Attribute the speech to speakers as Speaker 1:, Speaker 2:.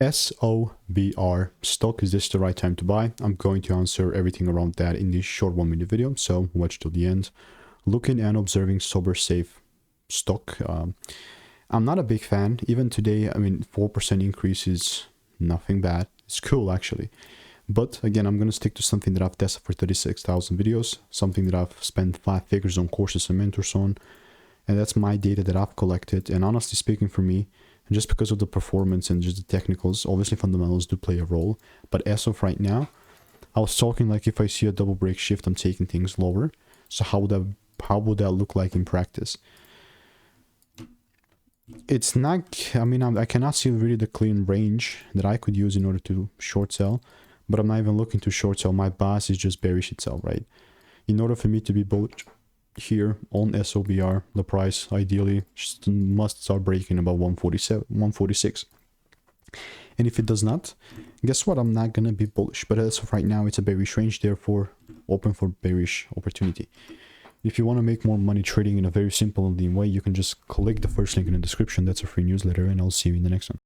Speaker 1: SOBR stock, is this the right time to buy? I'm going to answer everything around that in this short 1-minute video, so watch till the end. Looking and observing Sobr Safe stock. I'm not a big fan. Even today, I mean, 4% increase is nothing bad. It's cool actually. But again, I'm going to stick to something that I've tested for 36,000 videos, something that I've spent 5 figures on courses and mentors on. And that's my data that I've collected. And honestly speaking, for me, just because of the performance and just the technicals, obviously fundamentals do play a role. But as of right now, I was talking like if I see a double break shift, I'm taking things lower. So how would that look like in practice? It's not, I mean, I cannot see really the clean range that I could use in order to short sell. But I'm not even looking to short sell. My bias is just bearish itself, right? In order for me to be bullish here on SOBR, the price ideally must start breaking about 147, 146. And if it does not, guess what? I'm not going to be bullish. But as of right now, it's a bearish range, therefore open for bearish opportunity. If you want to make more money trading in a very simple and lean way, you can just click the first link in the description. That's a free newsletter, and I'll see you in the next one.